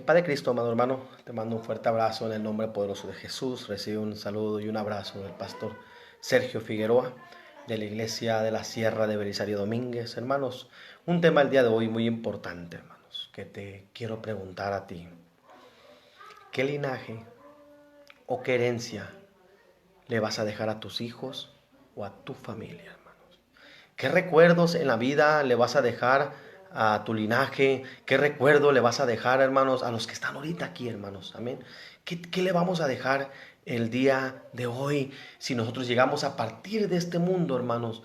Padre Cristo, amado hermano, te mando un fuerte abrazo en el nombre poderoso de Jesús. Recibe un saludo y un abrazo del pastor Sergio Figueroa de la iglesia de la Sierra de Belisario Domínguez. Hermanos, un tema el día de hoy muy importante, hermanos, que te quiero preguntar a ti. ¿Qué linaje o qué herencia le vas a dejar a tus hijos o a tu familia, hermanos? ¿Qué recuerdos en la vida le vas a dejar a tu linaje? ¿Qué recuerdo le vas a dejar, hermanos, a los que están ahorita aquí, hermanos? Amén. ¿Qué le vamos a dejar el día de hoy si nosotros llegamos a partir de este mundo, hermanos?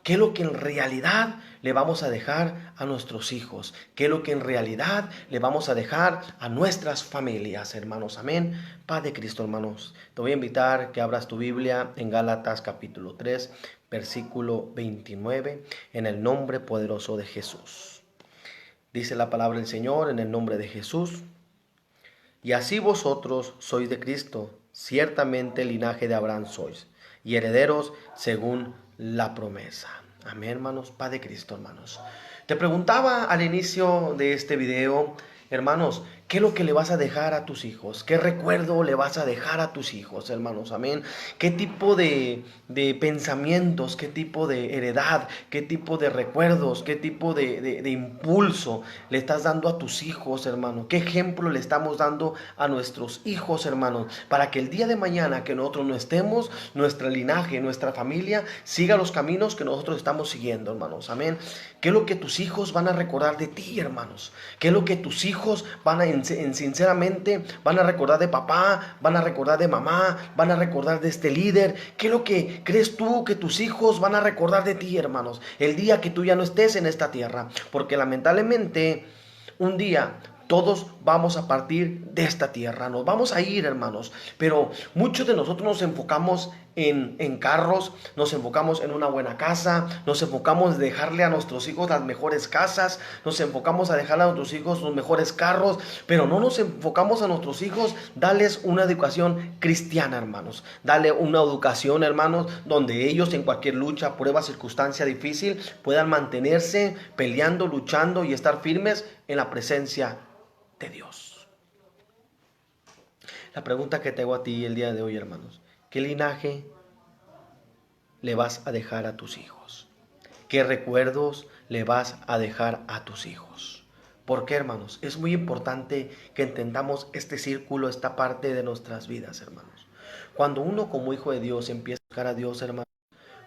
¿Qué es lo que en realidad le vamos a dejar a nuestros hijos? ¿Qué es lo que en realidad le vamos a dejar a nuestras familias, hermanos? Amén. Paz de Cristo, hermanos. Te voy a invitar que abras tu Biblia en Gálatas capítulo 3, versículo 29, en el nombre poderoso de Jesús. Dice la palabra del Señor en el nombre de Jesús. Y así vosotros sois de Cristo, ciertamente linaje de Abraham sois, y herederos según la promesa. Amén, hermanos. Paz de Cristo, hermanos. Te preguntaba al inicio de este video, hermanos, ¿qué es lo que le vas a dejar a tus hijos? ¿Qué recuerdo le vas a dejar a tus hijos, hermanos? Amén. ¿Qué tipo de pensamientos, qué tipo de heredad, qué tipo de recuerdos, qué tipo de impulso le estás dando a tus hijos, hermano? ¿Qué ejemplo le estamos dando a nuestros hijos, hermanos? Para que el día de mañana que nosotros no estemos, nuestra linaje, nuestra familia siga los caminos que nosotros estamos siguiendo, hermanos. Amén. ¿Qué es lo que tus hijos van a recordar de ti, hermanos? ¿Qué es lo que tus hijos van a, sinceramente, van a recordar de papá, van a recordar de mamá, van a recordar de este líder? ¿Qué es lo que crees tú que tus hijos van a recordar de ti, hermanos, el día que tú ya no estés en esta tierra? Porque lamentablemente un día todos vamos a partir de esta tierra, nos vamos a ir, hermanos, pero muchos de nosotros nos enfocamos en carros, nos enfocamos en una buena casa, nos enfocamos en dejarle a nuestros hijos las mejores casas, nos enfocamos a dejarle a nuestros hijos los mejores carros, pero no nos enfocamos a nuestros hijos darles una educación cristiana, hermanos, darle una educación, hermanos, donde ellos en cualquier lucha, prueba, circunstancia difícil puedan mantenerse peleando, luchando y estar firmes en la presencia de Dios. La pregunta que te hago a ti el día de hoy, hermanos, ¿qué linaje le vas a dejar a tus hijos? ¿Qué recuerdos le vas a dejar a tus hijos? ¿Por qué, hermanos? Es muy importante que entendamos este círculo, esta parte de nuestras vidas, hermanos. Cuando uno como hijo de Dios empieza a buscar a Dios, hermanos,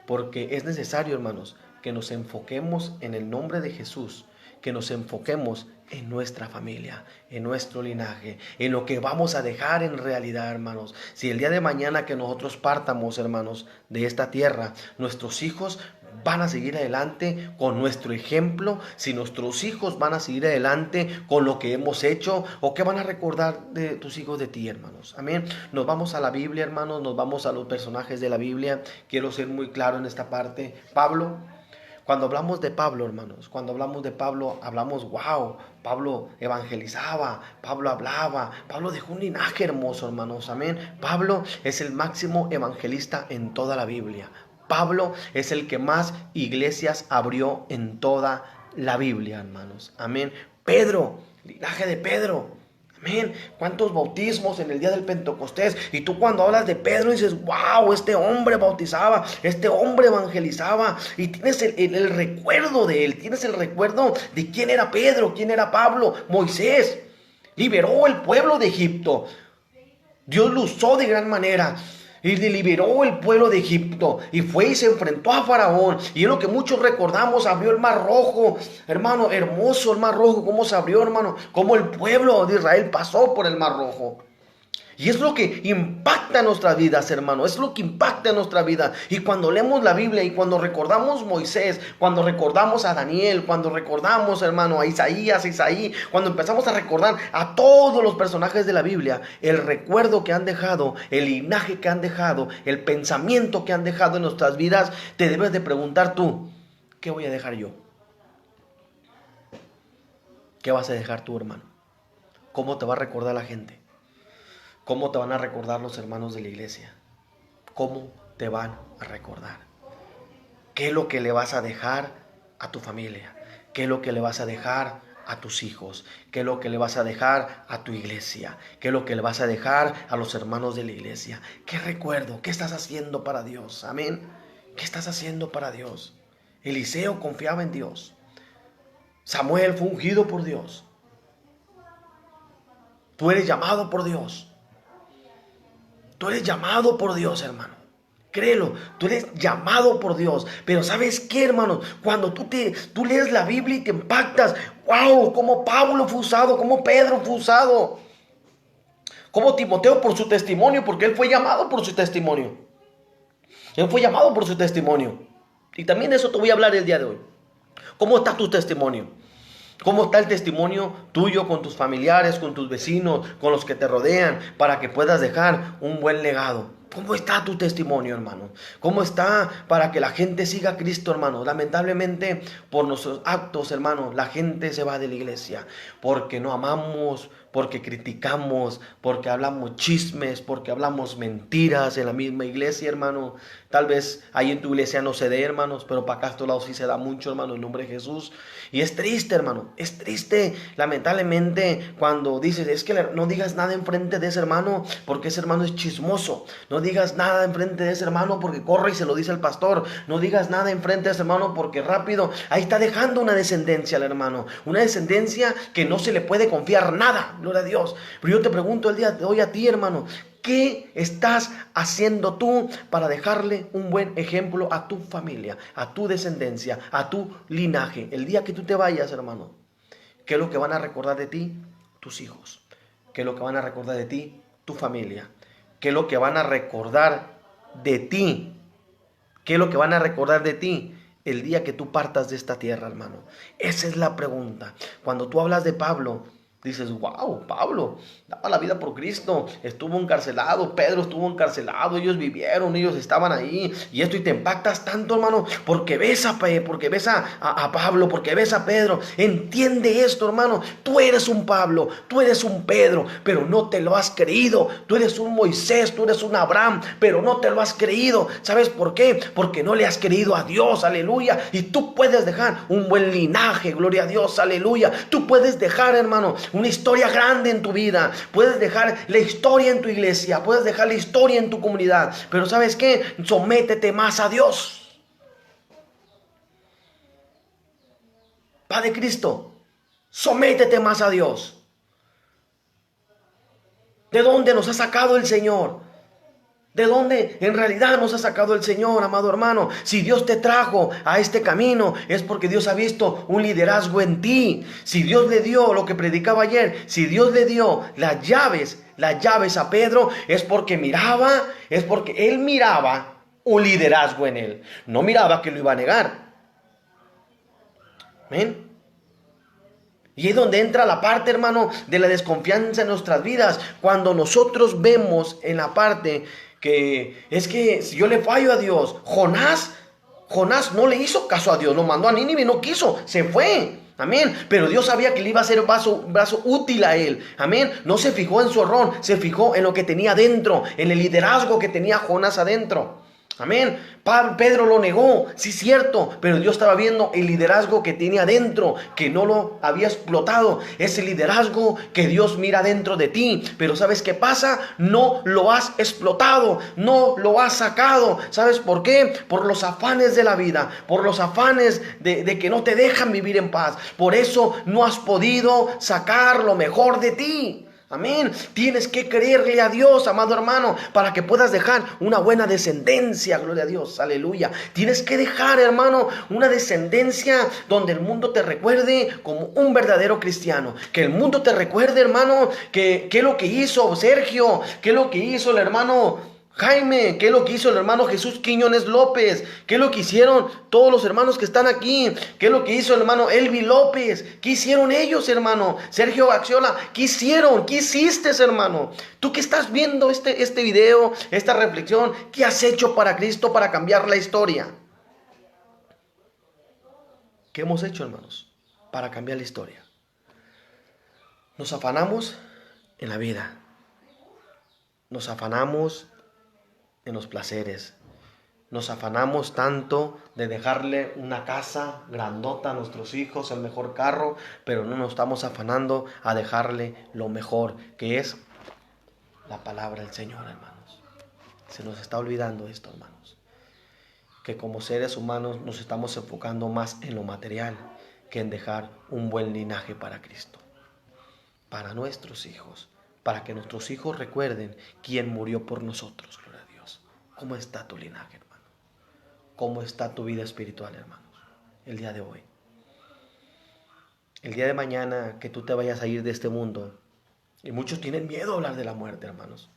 porque es necesario, hermanos, que nos enfoquemos en el nombre de Jesús, que nos enfoquemos en nuestra familia, en nuestro linaje, en lo que vamos a dejar en realidad, hermanos. Si el día de mañana que nosotros partamos, hermanos, de esta tierra, nuestros hijos van a seguir adelante con nuestro ejemplo, si nuestros hijos van a seguir adelante con lo que hemos hecho, o qué van a recordar de tus hijos de ti, hermanos. Amén. Nos vamos a la Biblia, hermanos, nos vamos a los personajes de la Biblia. Quiero ser muy claro en esta parte. Pablo. Cuando hablamos de Pablo, hermanos, cuando hablamos de Pablo, hablamos, wow, Pablo evangelizaba, Pablo hablaba, Pablo dejó un linaje hermoso, hermanos, amén. Pablo es el máximo evangelista en toda la Biblia. Pablo es el que más iglesias abrió en toda la Biblia, hermanos, amén. Pedro, linaje de Pedro. Amén. ¿Cuántos bautismos en el día del Pentecostés? Y tú cuando hablas de Pedro dices, wow, este hombre bautizaba, este hombre evangelizaba. Y tienes el recuerdo de él, tienes el recuerdo de quién era Pedro, quién era Pablo. Moisés liberó el pueblo de Egipto. Dios lo usó de gran manera. Y liberó el pueblo de Egipto. Y fue y se enfrentó a Faraón. Y es lo que muchos recordamos. Abrió el mar rojo. Hermano, hermoso el mar rojo. Cómo se abrió, hermano. Cómo el pueblo de Israel pasó por el mar rojo. Y es lo que impacta nuestras vidas, hermano. Es lo que impacta nuestra vida. Y cuando leemos la Biblia y cuando recordamos Moisés, cuando recordamos a Daniel, cuando recordamos, hermano, a Isaías, cuando empezamos a recordar a todos los personajes de la Biblia, el recuerdo que han dejado, el linaje que han dejado, el pensamiento que han dejado en nuestras vidas, te debes de preguntar tú, ¿qué voy a dejar yo? ¿Qué vas a dejar tú, hermano? ¿Cómo te va a recordar la gente? ¿Cómo te van a recordar los hermanos de la iglesia? ¿Cómo te van a recordar? ¿Qué es lo que le vas a dejar a tu familia? ¿Qué es lo que le vas a dejar a tus hijos? ¿Qué es lo que le vas a dejar a tu iglesia? ¿Qué es lo que le vas a dejar a los hermanos de la iglesia? ¿Qué recuerdo? ¿Qué estás haciendo para Dios? Amén. ¿Qué estás haciendo para Dios? Eliseo confiaba en Dios. Samuel fue ungido por Dios. Tú eres llamado por Dios. Tú eres llamado por Dios, hermano. Créelo, tú eres llamado por Dios. Pero ¿sabes qué, hermano? Cuando tú lees la Biblia y te impactas, wow, como Pablo fue usado, como Pedro fue usado, como Timoteo por su testimonio, porque él fue llamado por su testimonio. Él fue llamado por su testimonio. Y también de eso te voy a hablar el día de hoy. ¿Cómo está tu testimonio? ¿Cómo está el testimonio tuyo con tus familiares, con tus vecinos, con los que te rodean, para que puedas dejar un buen legado? ¿Cómo está tu testimonio, hermano? ¿Cómo está para que la gente siga a Cristo, hermano? Lamentablemente, por nuestros actos, hermano, la gente se va de la iglesia porque no amamos, porque criticamos, porque hablamos chismes, porque hablamos mentiras en la misma iglesia, hermano. Tal vez ahí en tu iglesia no se dé, hermanos, pero para acá a estos lados sí se da mucho, hermano, en nombre de Jesús. Y es triste, hermano, es triste, lamentablemente, cuando dices, es que no digas nada enfrente de ese hermano, porque ese hermano es chismoso. No digas nada enfrente de ese hermano porque corre y se lo dice el pastor. No digas nada enfrente de ese hermano porque rápido, ahí está dejando una descendencia al hermano. Una descendencia que no se le puede confiar nada, gloria a Dios. Pero yo te pregunto el día de hoy a ti, hermano, ¿qué estás haciendo tú para dejarle un buen ejemplo a tu familia, a tu descendencia, a tu linaje? El día que tú te vayas, hermano, ¿qué es lo que van a recordar de ti? Tus hijos. ¿Qué es lo que van a recordar de ti? Tu familia. ¿Qué es lo que van a recordar de ti? ¿Qué es lo que van a recordar de ti el día que tú partas de esta tierra, hermano? Esa es la pregunta. Cuando tú hablas de Pablo, dices, wow, Pablo daba la vida por Cristo, estuvo encarcelado, Pedro estuvo encarcelado, ellos vivieron, ellos estaban ahí, y esto, y te impactas tanto, hermano, porque ves a Pablo, porque ves a Pedro. Entiende esto, hermano, tú eres un Pablo, tú eres un Pedro, pero no te lo has creído. Tú eres un Moisés, tú eres un Abraham, pero no te lo has creído. ¿Sabes por qué? Porque no le has creído a Dios, aleluya. Y tú puedes dejar un buen linaje, gloria a Dios, aleluya. Tú puedes dejar, hermano, una historia grande en tu vida. Puedes dejar la historia en tu iglesia, puedes dejar la historia en tu comunidad. Pero ¿sabes qué? Sométete más a Dios. Padre Cristo, sométete más a Dios. ¿De dónde nos ha sacado el Señor? ¿De dónde en realidad nos ha sacado el Señor, amado hermano? Si Dios te trajo a este camino, es porque Dios ha visto un liderazgo en ti. Si Dios le dio lo que predicaba ayer, si Dios le dio las llaves a Pedro, es porque él miraba un liderazgo en él. No miraba que lo iba a negar. ¿Ven? Y es donde entra la parte, hermano, de la desconfianza en nuestras vidas. Cuando nosotros vemos en la parte que es que si yo le fallo a Dios, Jonás no le hizo caso a Dios, lo mandó a Nínive y no quiso, se fue. Amén. Pero Dios sabía que le iba a ser brazo útil a él. Amén. No se fijó en su error, se fijó en lo que tenía adentro, en el liderazgo que tenía Jonás adentro. Amén. Pedro lo negó, sí, cierto, pero Dios estaba viendo el liderazgo que tenía adentro, que no lo había explotado. Ese liderazgo que Dios mira dentro de ti. Pero ¿sabes qué pasa? No lo has explotado, no lo has sacado. ¿Sabes por qué? Por los afanes de la vida, por los afanes de que no te dejan vivir en paz. Por eso no has podido sacar lo mejor de ti. Amén. Tienes que creerle a Dios, amado hermano, para que puedas dejar una buena descendencia. Gloria a Dios, aleluya. Tienes que dejar, hermano, una descendencia donde el mundo te recuerde como un verdadero cristiano. Que el mundo te recuerde, hermano, que lo que hizo Sergio, que lo que hizo el hermano Jaime, ¿qué es lo que hizo el hermano Jesús Quiñones López? ¿Qué es lo que hicieron todos los hermanos que están aquí? ¿Qué es lo que hizo el hermano Elvi López? ¿Qué hicieron ellos, hermano? Sergio Axiola, ¿qué hicieron? ¿Qué hiciste, hermano? Tú que estás viendo este video, esta reflexión, ¿qué has hecho para Cristo para cambiar la historia? ¿Qué hemos hecho, hermanos, para cambiar la historia? Nos afanamos en la vida. Nos afanamos en los placeres, Nos afanamos tanto de dejarle una casa grandota a nuestros hijos, el mejor carro, pero no nos estamos afanando a dejarle lo mejor, que es la palabra del Señor, hermanos. Se nos está olvidando esto, hermanos. Que como seres humanos nos estamos enfocando más en lo material que en dejar un buen linaje para Cristo, para nuestros hijos, para que nuestros hijos recuerden quién murió por nosotros, gloria a Dios. ¿Cómo está tu linaje, hermano? ¿Cómo está tu vida espiritual, hermanos? El día de hoy. El día de mañana que tú te vayas a ir de este mundo. Y muchos tienen miedo a hablar de la muerte, hermanos.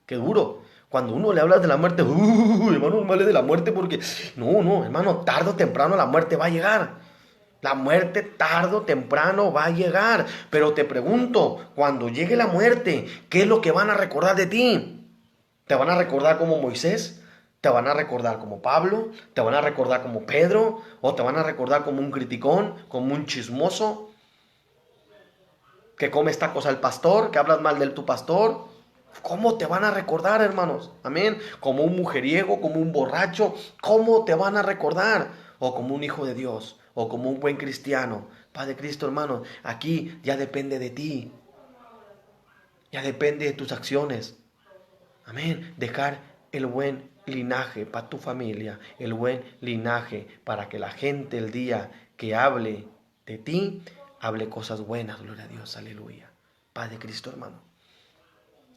Qué duro. Cuando uno le habla de la muerte, hermano, no hable de la muerte porque... No, hermano, tarde o temprano la muerte va a llegar. La muerte tarde o temprano va a llegar. Pero te pregunto, cuando llegue la muerte, ¿qué es lo que van a recordar de ti? ¿Te van a recordar como Moisés? ¿Te van a recordar como Pablo? ¿Te van a recordar como Pedro? ¿O te van a recordar como un criticón? ¿Como un chismoso? ¿Que comes tacos al pastor? ¿Que hablas mal de tu pastor? ¿Cómo te van a recordar, hermanos? Amén. Como un mujeriego, como un borracho. ¿Cómo te van a recordar? O como un hijo de Dios. O como un buen cristiano. Padre Cristo, hermano. Aquí ya depende de ti. Ya depende de tus acciones. Amén. Dejar el buen linaje para tu familia. El buen linaje para que la gente el día que hable de ti, hable cosas buenas. Gloria a Dios. Aleluya. Padre Cristo, hermano.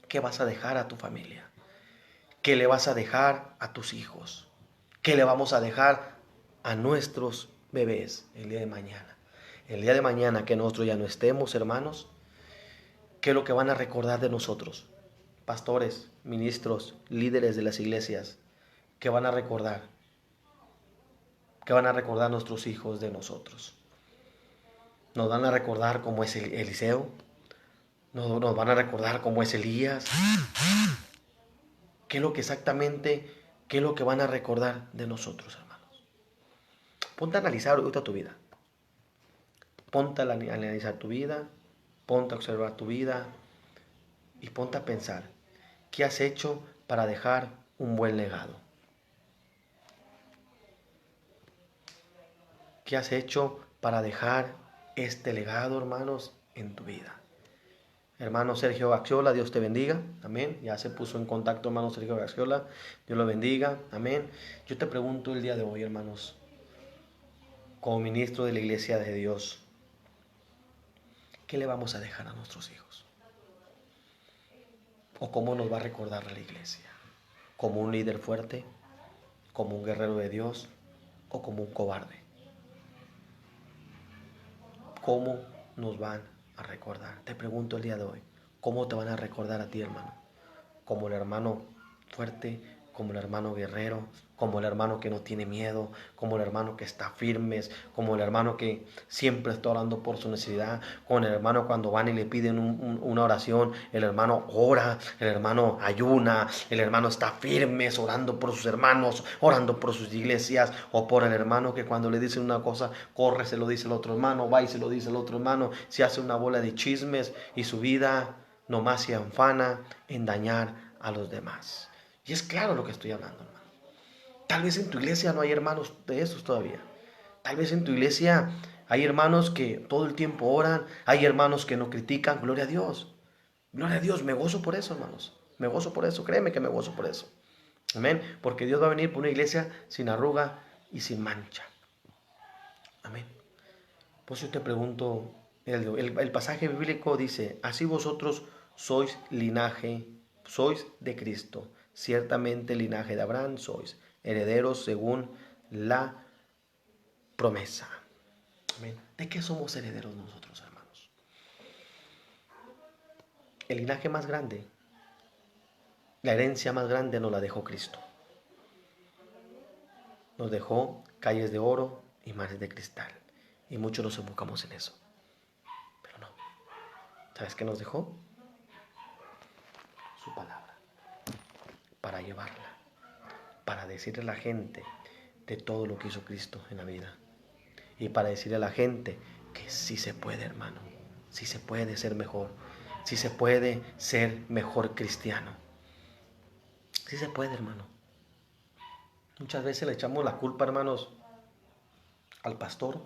¿Qué vas a dejar a tu familia? ¿Qué le vas a dejar a tus hijos? ¿Qué le vamos a dejar a nuestros bebés el día de mañana? El día de mañana que nosotros ya no estemos, hermanos, ¿qué es lo que van a recordar de nosotros? Pastores, ministros, líderes de las iglesias, ¿qué van a recordar? ¿Qué van a recordar nuestros hijos de nosotros? ¿Nos van a recordar cómo es Eliseo? ¿Nos van a recordar cómo es Elías? ¿Qué es lo que exactamente, qué es lo que van a recordar de nosotros, hermanos? Ponte a analizar ahorita tu vida. Ponte a analizar tu vida, ponte a observar tu vida y ponte a pensar, ¿qué has hecho para dejar un buen legado? ¿Qué has hecho para dejar este legado, hermanos, en tu vida? Hermano Sergio Gaxiola, Dios te bendiga, amén. Ya se puso en contacto, hermano Sergio Gaxiola, Dios lo bendiga, amén. Yo te pregunto el día de hoy, hermanos, como ministro de la Iglesia de Dios, ¿qué le vamos a dejar a nuestros hijos? ¿O cómo nos va a recordar la iglesia? ¿Como un líder fuerte? ¿Como un guerrero de Dios? ¿O como un cobarde? ¿Cómo nos van a recordar? Te pregunto el día de hoy, ¿cómo te van a recordar a ti, hermano? ¿Como el hermano fuerte? ¿Como el hermano guerrero? ¿Como el hermano que no tiene miedo? ¿Como el hermano que está firme? ¿Como el hermano que siempre está orando por su necesidad? ¿Con el hermano cuando van y le piden una oración? El hermano ora, el hermano ayuna, el hermano está firme orando por sus hermanos, orando por sus iglesias, o por el hermano que cuando le dicen una cosa, corre, se lo dice el otro hermano, va y se lo dice el otro hermano, se hace una bola de chismes y su vida nomás se afana en dañar a los demás. Y es claro lo que estoy hablando, hermano. Tal vez en tu iglesia no hay hermanos de esos todavía. Tal vez en tu iglesia hay hermanos que todo el tiempo oran, hay hermanos que no critican. Gloria a Dios. Gloria a Dios, me gozo por eso, hermanos. Me gozo por eso, créeme que me gozo por eso. Amén. Porque Dios va a venir por una iglesia sin arruga y sin mancha. Amén. Pues yo te pregunto, el pasaje bíblico dice, así vosotros sois linaje, sois de Cristo, ciertamente linaje de Abraham sois, herederos según la promesa. Amén. ¿De qué somos herederos nosotros, hermanos? El linaje más grande, la herencia más grande nos la dejó Cristo. Nos dejó calles de oro y mares de cristal. Y muchos nos enfocamos en eso. Pero no. ¿Sabes qué nos dejó? Su palabra. Para llevarla. Para decirle a la gente de todo lo que hizo Cristo en la vida. Y para decirle a la gente que sí se puede, hermano. Sí se puede ser mejor. Sí se puede ser mejor cristiano. Sí se puede, hermano. Muchas veces le echamos la culpa, hermanos, al pastor,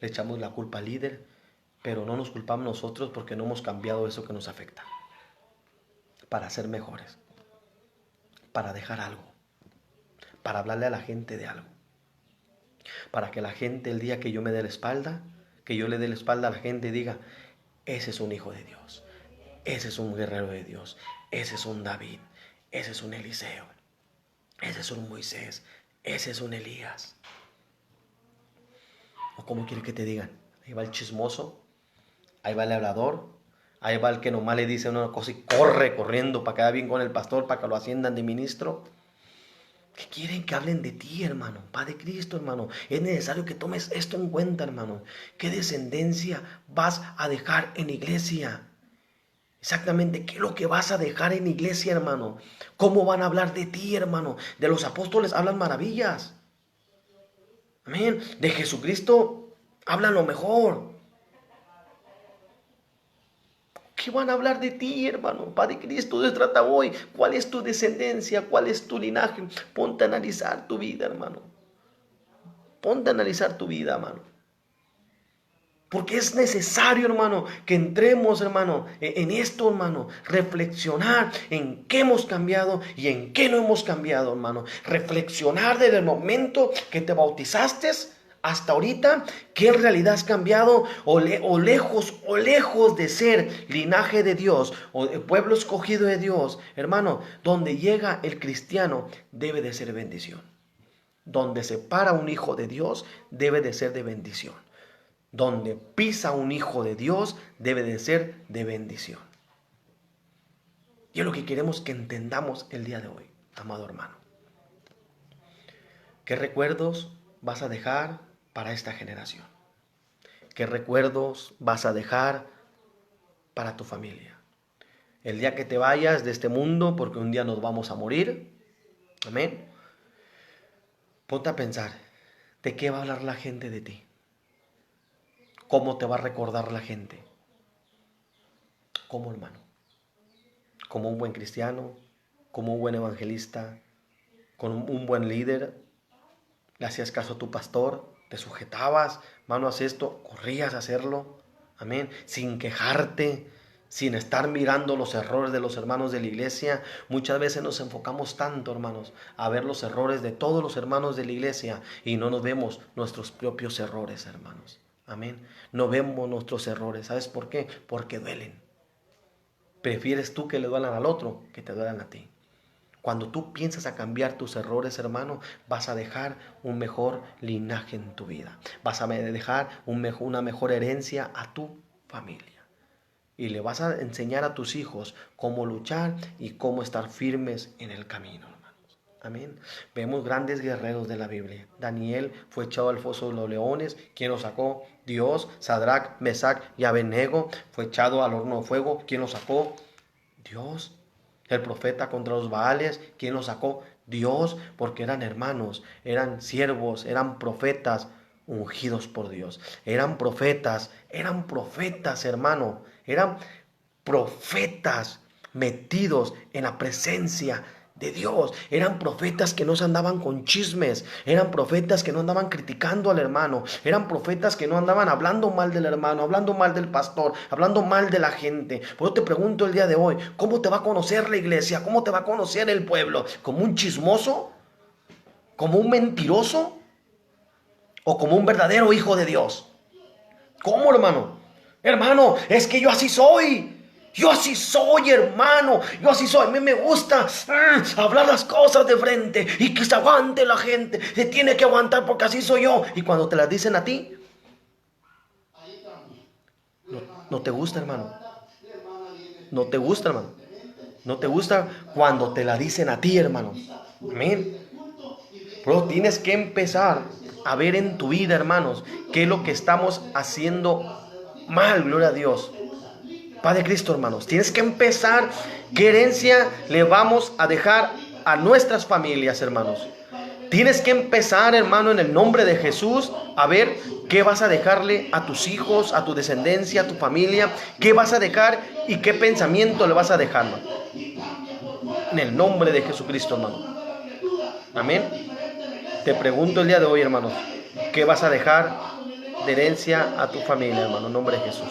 le echamos la culpa al líder, pero no nos culpamos nosotros porque no hemos cambiado eso que nos afecta. Para ser mejores, para dejar algo, para hablarle a la gente de algo, para que la gente el día que yo me dé la espalda, que yo le dé la espalda a la gente y diga, ese es un hijo de Dios, ese es un guerrero de Dios, ese es un David, ese es un Eliseo, ese es un Moisés, ese es un Elías. ¿O cómo quiere que te digan? Ahí va el chismoso, ahí va el hablador, ahí va el que nomás le dice una cosa y corre corriendo para quedar bien con el pastor, para que lo asciendan de ministro. ¿Qué quieren que hablen de ti, hermano? Padre Cristo, hermano. Es necesario que tomes esto en cuenta, hermano. ¿Qué descendencia vas a dejar en la iglesia? Exactamente, ¿qué es lo que vas a dejar en la iglesia, hermano? ¿Cómo van a hablar de ti, hermano? De los apóstoles hablan maravillas. Amén. De Jesucristo hablan lo mejor. ¿Qué van a hablar de ti, hermano? Padre Cristo, se trata hoy. ¿Cuál es tu descendencia? ¿Cuál es tu linaje? Ponte a analizar tu vida, hermano. Ponte a analizar tu vida, hermano. Porque es necesario, hermano, que entremos, hermano, en esto, hermano. Reflexionar en qué hemos cambiado y en qué no hemos cambiado, hermano. Reflexionar desde el momento que te bautizaste hasta ahorita, que en realidad has cambiado o lejos de ser linaje de Dios o pueblo escogido de Dios, hermano. Donde llega el cristiano debe de ser bendición. Donde se para un hijo de Dios debe de ser de bendición. Donde pisa un hijo de Dios debe de ser de bendición. Y es lo que queremos que entendamos el día de hoy, amado hermano. ¿Qué recuerdos vas a dejar para esta generación? ¿Qué recuerdos vas a dejar para tu familia? El día que te vayas de este mundo, porque un día nos vamos a morir, amén. Ponte a pensar, ¿de qué va a hablar la gente de ti? ¿Cómo te va a recordar la gente? ¿Cómo, hermano? ¿Como un buen cristiano? ¿Como un buen evangelista? ¿Con un buen líder? ¿Le hacías caso a tu pastor? ¿Te sujetabas? Mano, haz esto. ¿Corrías a hacerlo? Amén. Sin quejarte, sin estar mirando los errores de los hermanos de la iglesia. Muchas veces nos enfocamos tanto, hermanos, a ver los errores de todos los hermanos de la iglesia y no nos vemos nuestros propios errores, hermanos. Amén. No vemos nuestros errores. ¿Sabes por qué? Porque duelen. Prefieres tú que le duelan al otro que te duelan a ti. Cuando tú piensas a cambiar tus errores, hermano, vas a dejar un mejor linaje en tu vida. Vas a dejar una mejor herencia a tu familia. Y le vas a enseñar a tus hijos cómo luchar y cómo estar firmes en el camino. Amén. Vemos grandes guerreros de la Biblia. Daniel fue echado al foso de los leones. ¿Quién lo sacó? Dios. Sadrac, Mesac y Abednego fue echado al horno de fuego. ¿Quién lo sacó? Dios. El profeta contra los Baales. ¿Quién lo sacó? Dios. Porque eran hermanos, eran siervos, eran profetas ungidos por Dios. Eran profetas, hermano. Eran profetas metidos en la presencia de Dios. Eran profetas que no se andaban con chismes. Eran profetas que no andaban criticando al hermano. Eran profetas que no andaban hablando mal del hermano, hablando mal del pastor, hablando mal de la gente. Por eso te pregunto el día de hoy, ¿cómo te va a conocer la iglesia? ¿Cómo te va a conocer el pueblo? ¿Como un chismoso? ¿Como un mentiroso? ¿O como un verdadero hijo de Dios? ¿Cómo, hermano? Hermano, es que yo así soy. Yo así soy, hermano. Yo así soy. A mí me gusta hablar las cosas de frente y que se aguante la gente. Se tiene que aguantar porque así soy yo. Y cuando te las dicen a ti, no te gusta, hermano. No te gusta, hermano. No te gusta cuando te la dicen a ti, hermano. Amén. Pero tienes que empezar a ver en tu vida, hermanos, qué es lo que estamos haciendo mal, gloria a Dios. Padre Cristo, hermanos, tienes que empezar. ¿Qué herencia le vamos a dejar a nuestras familias, hermanos? Tienes que empezar, hermano, en el nombre de Jesús, a ver qué vas a dejarle a tus hijos, a tu descendencia, a tu familia. ¿Qué vas a dejar y qué pensamiento le vas a dejar, hermano? En el nombre de Jesucristo, hermano. Amén. Te pregunto el día de hoy, hermanos, ¿qué vas a dejar de herencia a tu familia, hermano? En nombre de Jesús.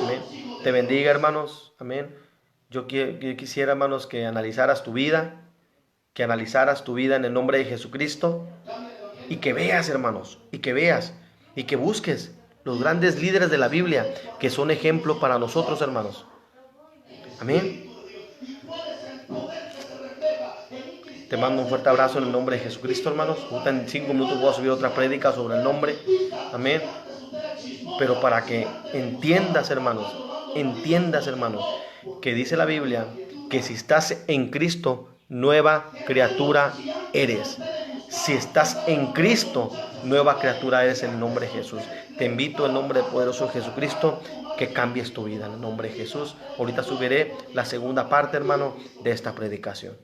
Amén. Te bendiga, hermanos. Amén. Yo quisiera, hermanos, que analizaras tu vida, en el nombre de Jesucristo, y que veas, hermanos, y que busques los grandes líderes de la Biblia, que son ejemplo para nosotros, hermanos. Amén. Te mando un fuerte abrazo en el nombre de Jesucristo, hermanos. En 5 minutos voy a subir otra prédica sobre el nombre. Amén. Pero para que entiendas, hermanos, que dice la Biblia que si estás en Cristo, nueva criatura eres. Si estás en Cristo, nueva criatura eres en el nombre de Jesús. Te invito en el nombre poderoso de Jesucristo que cambies tu vida en el nombre de Jesús. Ahorita subiré la segunda parte, hermano, de esta predicación.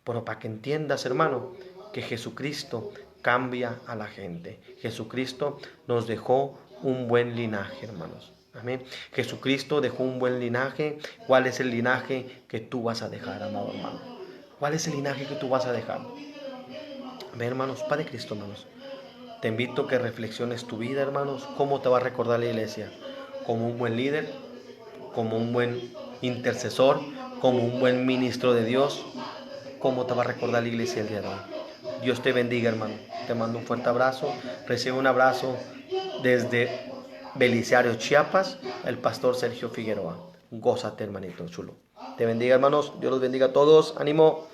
Pero para que entiendas, hermano, que Jesucristo cambia a la gente. Jesucristo nos dejó un buen linaje, hermanos. Amén. Jesucristo dejó un buen linaje. ¿Cuál es el linaje que tú vas a dejar, amado hermano? ¿Cuál es el linaje que tú vas a dejar? Amén, hermanos. Padre Cristo, hermanos. Te invito a que reflexiones tu vida, hermanos. ¿Cómo te va a recordar la iglesia? ¿Como un buen líder? ¿Como un buen intercesor? ¿Como un buen ministro de Dios? ¿Cómo te va a recordar la iglesia el día de hoy? Dios te bendiga, hermano. Te mando un fuerte abrazo. Recibe un abrazo desde Belisario, Chiapas, el pastor Sergio Figueroa. Gózate, hermanito chulo. Te bendiga, hermanos. Dios los bendiga a todos. Ánimo.